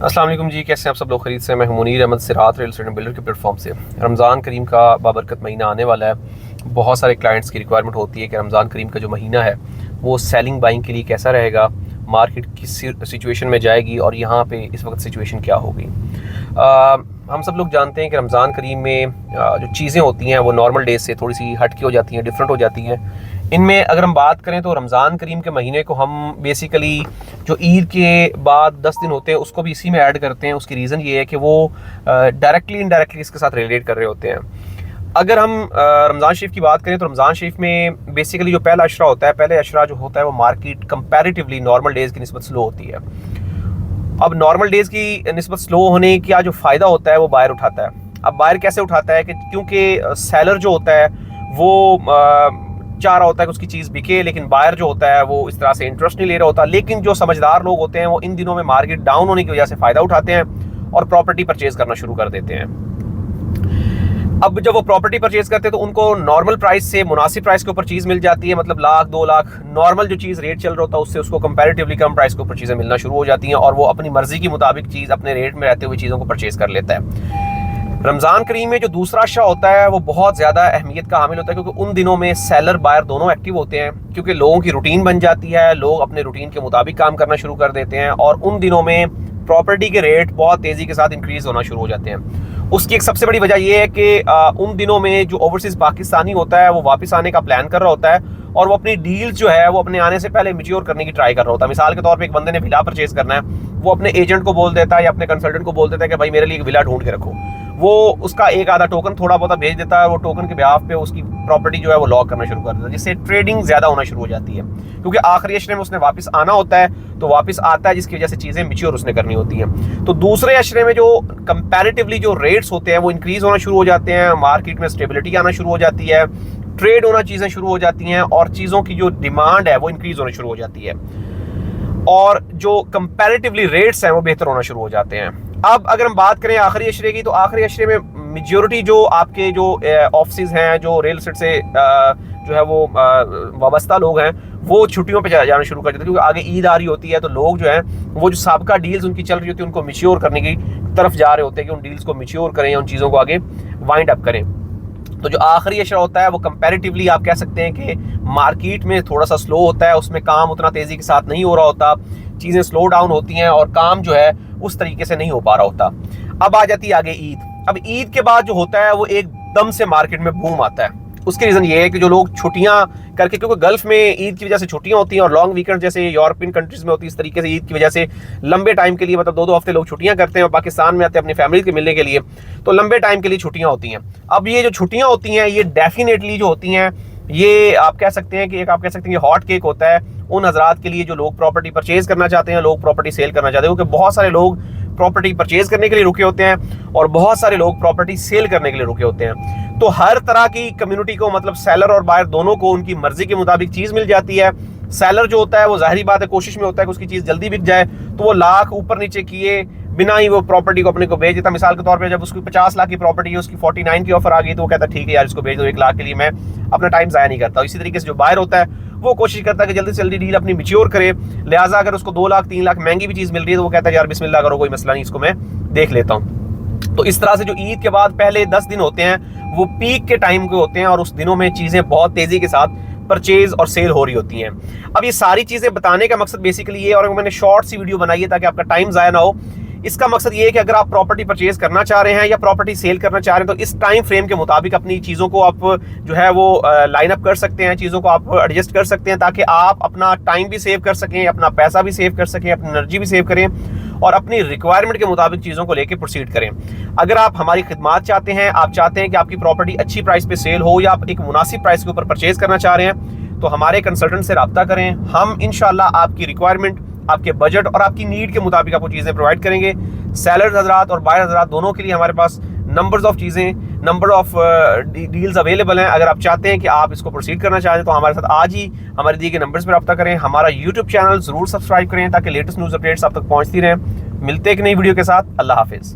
अस्सलाम वालेकुम जी, कैसे हैं आप सब लोग? खरीद से मैं हूं मुनीर अहमद सिरात रियल एस्टेट बिल्डर के प्लेटफॉर्म से। रमज़ान करीम का बाबरकत महीना आने वाला है। बहुत सारे क्लाइंट्स की रिक्वायरमेंट होती है कि रमज़ान करीम का जो महीना है वो सेलिंग बाइंग के लिए कैसा रहेगा, मार्केट किस सिचुएशन में जाएगी और यहाँ पे इस वक्त सिचुएशन क्या होगी। हम सब लोग जानते हैं कि रमज़ान करीम में जो चीज़ें होती हैं वो नॉर्मल डेज से थोड़ी सी हटकी हो जाती हैं, डिफरेंट हो जाती हैं। इनमें अगर हम बात करें तो रमज़ान करीम के महीने को हम बेसिकली जो ईद के बाद 10 दिन होते हैं उसको भी इसी में ऐड करते हैं। उसकी रीज़न ये है कि वो डायरेक्टली इनडायरेक्टली इसके साथ रिलेट कर रहे होते हैं। अगर हम रमज़ान शरीफ की बात करें तो रमज़ान शरीफ में बेसिकली जो पहला अशरा होता है, पहले अशरा जो होता है वो मार्केट कंपैरेटिवली नॉर्मल डेज़ की निस्बत स्लो होती है। अब नॉर्मल डेज़ की निस्बत स्लो होने का जो फ़ायदा होता है वो बायर उठाता है। अब बायर कैसे उठाता है कि क्योंकि सेलर जो होता है वो चाह रहा होता है कि उसकी चीज़ बिके, लेकिन बायर जो होता है वो इस तरह से इंटरेस्ट नहीं ले रहा होता। लेकिन जो समझदार लोग होते हैं वो इन दिनों में मार्केट डाउन होने की वजह से फ़ायदा उठाते हैं और प्रॉपर्टी परचेज़ करना शुरू कर देते हैं। अब जब वो प्रॉपर्टी परचेज करते हैं तो उनको नॉर्मल प्राइस से मुनासिब प्राइस के ऊपर चीज़ मिल जाती है, मतलब लाख 2 लाख नॉर्मल जो चीज़ रेट चल रहा होता है उससे उसको कंपैरेटिवली कम प्राइस के ऊपर चीज़ें मिलना शुरू हो जाती हैं और वो अपनी मर्जी के मुताबिक चीज़ अपने रेट में रहते हुए चीज़ों को परचेज कर लेता है। रमज़ान करीम में जो दूसरा अशरा होता है वो बहुत ज़्यादा अहमियत का हामिल होता है, क्योंकि उन दिनों में सेलर बायर दोनों एक्टिव होते हैं, क्योंकि लोगों की रूटीन बन जाती है, लोग अपने रूटीन के मुताबिक काम करना शुरू कर देते हैं और उन दिनों में प्रॉपर्टी के रेट बहुत तेज़ी के साथ इंक्रीज़ होना शुरू हो जाते हैं। उसकी एक सबसे बड़ी वजह यह है कि उन दिनों में जो ओवरसीज़ पाकिस्तानी होता है वो वापस आने का प्लान कर रहा होता है और वो अपनी डील्स जो है वो अपने आने से पहले मैच्योर करने की ट्राई कर रहा होता है। मिसाल के तौर पे एक बंदे ने विला परचेज करना है, वो अपने एजेंट को बोल देता है या अपने कंसल्टेंट को बोल देता है कि भाई मेरे लिए एक विला ढूंढ के रखो। वो उसका एक आधा टोकन थोड़ा बहुत भेज देता है और वो टोकन के बिहाफ पे उसकी प्रॉपर्टी जो है वो लॉक करना शुरू कर देता है, जिससे ट्रेडिंग ज़्यादा होना शुरू हो जाती है। क्योंकि आखिरी अशरे में उसने वापस आना होता है तो वापस आता है, जिसकी वजह से चीज़ें मैच्योर उसने करनी होती हैं। तो दूसरे अशरे में जो कंपैरेटिवली जो रेट्स होते हैं वो इंक्रीज़ होना शुरू हो जाते हैं, मार्केट में स्टेबिलिटी आना शुरू हो जाती है, ट्रेड होना चीज़ें शुरू हो जाती हैं और चीज़ों की जो डिमांड है वो इंक्रीज़ होना शुरू हो जाती है और जो कंपैरेटिवली रेट्स हैं वो बेहतर होना शुरू हो जाते हैं। अब अगर हम बात करें आखिरी अशरे की, तो आखिरी अशरे में मेजॉरिटी जो आपके जो ऑफिस हैं, जो रियल एस्टेट से जो है वो वाबस्ता लोग हैं, वो छुट्टियों पे जाना शुरू कर देते हैं, क्योंकि आगे ईद आ रही होती है। तो लोग जो हैं वो जो साबका डील्स उनकी चल रही होती है उनको मैच्योर करने की तरफ जा रहे होते हैं कि उन डील्स को मैच्योर करें, उन चीज़ों को आगे वाइंड अप करें। तो जो आखिरी अशरा होता है वो कंपैरेटिवली आप कह सकते हैं कि मार्केट में थोड़ा सा स्लो होता है, उसमें काम उतना तेज़ी के साथ नहीं हो रहा होता, चीज़ें स्लो डाउन होती हैं और काम जो है उस तरीके से नहीं हो पा रहा होता। अब आ जाती है आगे ईद। अब ईद के बाद जो होता है वो एकदम से मार्केट में बूम आता है। उसकी रीज़न ये है कि जो लोग छुट्टियां करके, क्योंकि गल्फ में ईद की वजह से छुट्टियां होती हैं और लॉन्ग वीकेंड जैसे यूरोपियन कंट्रीज में होती है, इस तरीके से ईद की वजह से लंबे टाइम के लिए, मतलब 2-2 हफ्ते लोग छुट्टियां करते हैं और पाकिस्तान में आते हैं अपनी फैमिली के मिलने के लिए, तो लंबे टाइम के लिए छुट्टियां होती हैं। अब ये जो छुट्टियां होती हैं ये डेफिनेटली जो होती हैं ये आप कह सकते हैं कि एक आप कह सकते हैं कि हॉट केक होता है उन हजरात के लिए जो लोग प्रॉपर्टी परचेज करना चाहते हैं, लोग प्रॉपर्टी सेल करना चाहते हैं, क्योंकि बहुत सारे लोग प्रॉपर्टी परचेज करने के लिए रुके होते हैं और बहुत सारे लोग प्रॉपर्टी सेल करने के लिए रुके होते हैं। तो हर तरह की कम्युनिटी को, मतलब सेलर और बायर दोनों को उनकी मर्जी के मुताबिक चीज़ मिल जाती है। सेलर जो होता है वो जाहिर बात है कोशिश में होता है कि उसकी चीज़ जल्दी बिक जाए, तो वो लाख ऊपर नीचे किए बिना ही वो प्रॉपर्टी को अपने को बेच देता। मिसाल के तौर पे जब उसकी 50 लाख की प्रॉपर्टी है, उसकी 49 की ऑफर आ गई, तो वो कहता है ठीक है यार इसको बेच दो, 1 लाख के लिए मैं अपना टाइम ज़ाया नहीं करता। इसी तरीके से जो बायर होता है वो कोशिश करता है कि जल्दी से जल्दी डील अपनी मैच्योर करे, लिहाजा अगर उसको 2 लाख 3 लाख महंगी भी चीज़ मिल रही है तो वो कहता है यार बिस्मिल्लाह करो, कोई मसला नहीं, इसको मैं देख लेता हूँ। तो इस तरह से जो ईद के बाद पहले 10 दिन होते हैं वो पीक के टाइम के होते हैं और उस दिनों में चीज़ें बहुत तेज़ी के साथ परचेज और सेल हो रही होती हैं। अब ये सारी चीज़ें बताने का मकसद बेसिकली ये, और मैंने शॉर्ट सी वीडियो बनाई है ताकि आपका टाइम ज़ाया ना हो। इसका मकसद ये है कि अगर आप प्रॉपर्टी परचेज करना चाह रहे हैं या प्रॉपर्टी सेल करना चाह रहे हैं तो इस टाइम फ्रेम के मुताबिक अपनी चीज़ों को आप जो है वो लाइन अप कर सकते हैं, चीज़ों को आप एडजस्ट कर सकते हैं, ताकि आप अपना टाइम भी सेव कर सकें, अपना पैसा भी सेव कर सकें, अपनी एनर्जी भी सेव करें और अपनी रिक्वायरमेंट के मुताबिक चीज़ों को लेकर प्रोसीड करें। अगर आप हमारी खिदमत चाहते हैं, आप चाहते हैं कि आपकी प्रॉपर्टी अच्छी प्राइस पे सेल हो या आप एक मुनासिब प्राइस के ऊपर परचेज करना चाह रहे हैं, तो हमारे कंसल्टेंट से रब्ता करें। हम इंशाल्लाह आपकी रिक्वायरमेंट, आपके बजट और आपकी नीड के मुताबिक आपको चीज़ें प्रोवाइड करेंगे। सेलर्स हजरात और बायर हजरात दोनों के लिए हमारे पास नंबर ऑफ डील्स अवेलेबल हैं। अगर आप चाहते हैं कि आप इसको प्रोसीड करना चाहते हैं तो हमारे साथ आज ही हमारे दिए गए नंबर्स पर रब्ता करें। हमारा यूट्यूब चैनल ज़रूर सब्सक्राइब करें ताकि लेटेस्ट न्यूज़ अपडेट्स आप तक पहुँचती रहें। मिलते हैं एक नई वीडियो के साथ। अल्लाह हाफिज़।